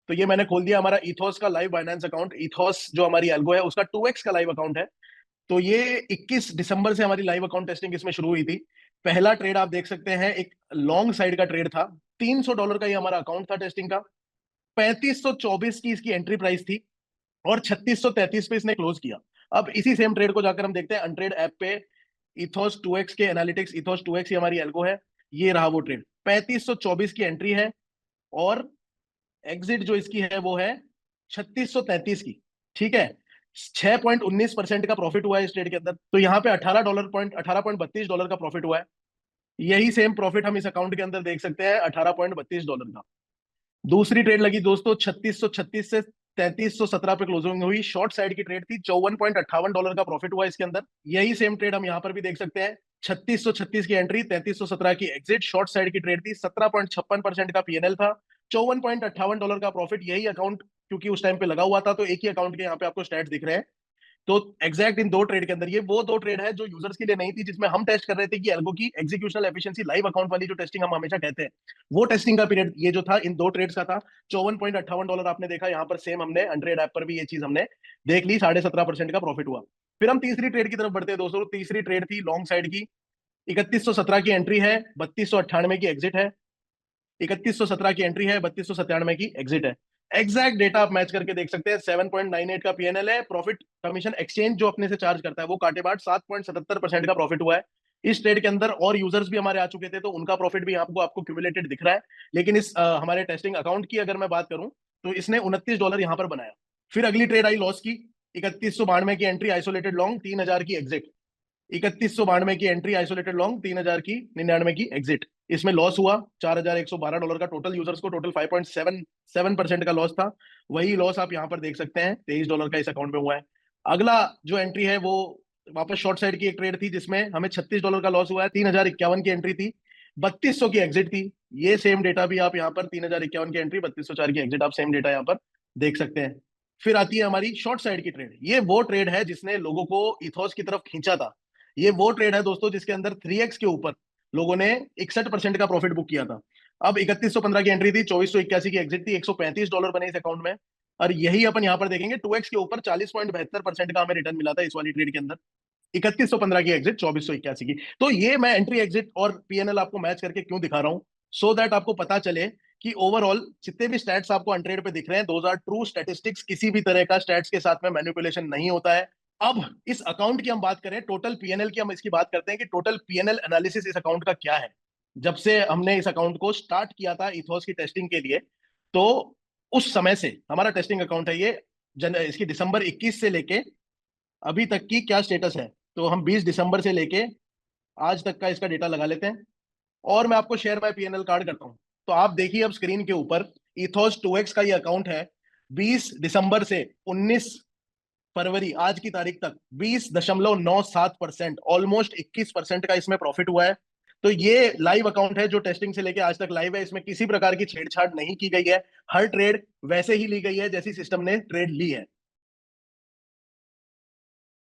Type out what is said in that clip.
तो ये मैंने खोल दिया हमारा इथोस का लाइव बाइनेंस अकाउंट। इथोस जो हमारी एल्गो है उसका 2x का लाइव अकाउंट है। तो ये 21 दिसंबर से हमारी लाइव अकाउंट टेस्टिंग इसमें शुरू हुई थी। पहला ट्रेड आप देख सकते हैं, एक लॉन्ग साइड का ट्रेड था। $300 का ये हमारा अकाउंट था टेस्टिंग का। 3524 की इसकी एंट्री प्राइस थी और 3633 पे इसने क्लोज किया। अब इसी सेम ट्रेड को जाकर हम देखते हैं अनट्रेड ऐप पे। इथोस 2x के एनालिटिक्स, इथोस 2x ही हमारी एल्गो है। ये रहा वो ट्रेड, 3524 की एंट्री है और एग्जिट जो इसकी है वो है 3633 की। ठीक है, 6.19% का प्रॉफिट हुआ है इस ट्रेड के अंदर। तो यहाँ पे $18.32 का प्रॉफिट हुआ है। यही सेम प्रॉफिट हम इस अकाउंट के अंदर देख सकते हैं, $18.32 का। दूसरी ट्रेड लगी दोस्तों 3636 से 3317 पे क्लोजिंग हुई, शॉर्ट साइड की ट्रेड थी। $54.58 का प्रॉफिट हुआ इसके अंदर। यही सेम ट्रेड हम यहाँ पर भी देख सकते हैं, 3636 की एंट्री, 3317 की एग्जिट, शॉर्ट साइड की ट्रेड थी। 17.56% का पीएनएल था, $54.58 का प्रॉफिट। यही अकाउंट क्योंकि उस टाइम पे लगा हुआ था, तो एक ही अकाउंट के यहाँ पे आपको स्टैट्स दिख रहे हैं। तो एग्जैक्ट इन दो ट्रेड के अंदर, ये वो दो ट्रेड है जो यूजर्स के लिए नहीं थी, जिसमें हम टेस्ट कर रहे थे कि एल्गो की एग्जीक्यूशनल एफिशिएंसी, लाइव अकाउंट वाली जो टेस्टिंग हम हमेशा कहते हैं, वो टेस्टिंग का पीरियड ये जो था इन दो ट्रेड्स का था। $54.58 आपने देखा यहाँ पर, सेम हमने अनट्रेड ऐप पर भी ये चीज हमने देख ली, 17.5% का प्रॉफिट हुआ। फिर हम तीसरी ट्रेड की तरफ बढ़ते हैं दोस्तों। तीसरी ट्रेड थी लॉन्ग साइड की, 3117 की एंट्री है, 3298 की एग्जिट है। 3117 की एंट्री है, 3297 की एग्जिट है। एग्जैक्ट डेटा आप मैच करके देख सकते हैं। 7.98 का पीएनएल है। प्रॉफिट कमीशन एक्सचेंज जो अपने से चार्ज करता है वो काटे बाद 7.77% का प्रॉफिट हुआ है इस ट्रेड के अंदर। और यूजर्स भी हमारे आ चुके थे, तो उनका प्रॉफिट भी आपको आपको क्यूमुलेटेड दिख रहा है। लेकिन इस हमारे टेस्टिंग अकाउंट की अगर मैं बात करूं, तो इसने $29 यहां पर बनाया। फिर अगली ट्रेड आई लॉस की, 3192 की एंट्री, आइसोलेटेड लॉन्ग, 3000 की एग्जिट। 3192 की एंट्री, आइसोलेटेड लॉन्ग, 3099 की एग्जिट। इसमें लॉस हुआ $4112 का। टोटल यूजर्स को टोटल 5.77% का लॉस था। वही लॉस आप यहाँ पर देख सकते हैं, $23 का इस अकाउंट में हुआ है। अगला जो एंट्री है वो वापस शॉर्ट साइड की एक ट्रेड थी, जिसमें हमें $36 का लॉस हुआ है। 3051 की एंट्री थी, 3200 की एग्जिट थी। ये सेम डेटा भी आप यहाँ पर, 3051 की एंट्री, 3204 की एग्जिट, आप सेम डेटा यहाँ पर देख सकते हैं। फिर आती है हमारी शॉर्ट साइड की ट्रेड। ये वो ट्रेड है जिसने लोगों को इथोस की तरफ खींचा था। ये वो ट्रेड है दोस्तों जिसके अंदर 3x के ऊपर लोगों ने 61% का प्रॉफिट बुक किया था। अब 3115 की एंट्री थी, 2481 की एग्जिट थी, $135 बने इस अकाउंट में। और यही अपन यहां पर देखेंगे, 2x के ऊपर 40.72% का हमें रिटर्न मिला था इस वाली ट्रेड के अंदर। 3115 की एग्जिट, 2481 की। तो ये मैं एंट्री एग्जिट और पीएनएल आपको मैच करके क्यों दिखा रहा हूं, सो दैट आपको पता चले कि ओवरऑल जितने भी स्टैट्स आपको अनट्रेड पे दिख रहे हैं, दोज आर ट्रू स्टैटिस्टिक्स। किसी भी तरह का स्टैट्स के साथ में मैनिपुलेशन नहीं होता है। अब इस अकाउंट की हम बात करें, टोटल पीएनएल की हम इसकी बात करते हैं कि टोटल पीएनएल एनालिसिस इस अकाउंट का क्या है। जब से हमने इस अकाउंट को स्टार्ट किया था इथोस की टेस्टिंग के लिए, तो उस समय से हमारा टेस्टिंग अकाउंट है ये। इसकी दिसंबर 21 से लेके अभी तक की क्या स्टेटस है, तो हम 20 दिसंबर से लेके आज तक का इसका डेटा लगा लेते हैं। और मैं आपको शेयर माय पीएनएल कार्ड करता हूं। तो आप देखिए अब स्क्रीन के ऊपर, इथोस 2x का ये अकाउंट है। 20 दिसंबर से 19 फरवरी आज की तारीख तक 20.97%, ऑलमोस्ट 21% का इसमें प्रॉफिट हुआ है। तो ये लाइव अकाउंट है जो टेस्टिंग से लेके आज तक लाइव है। इसमें किसी प्रकार की छेड़छाड़ नहीं की गई है। हर ट्रेड वैसे ही ली गई है जैसी सिस्टम ने ट्रेड ली है।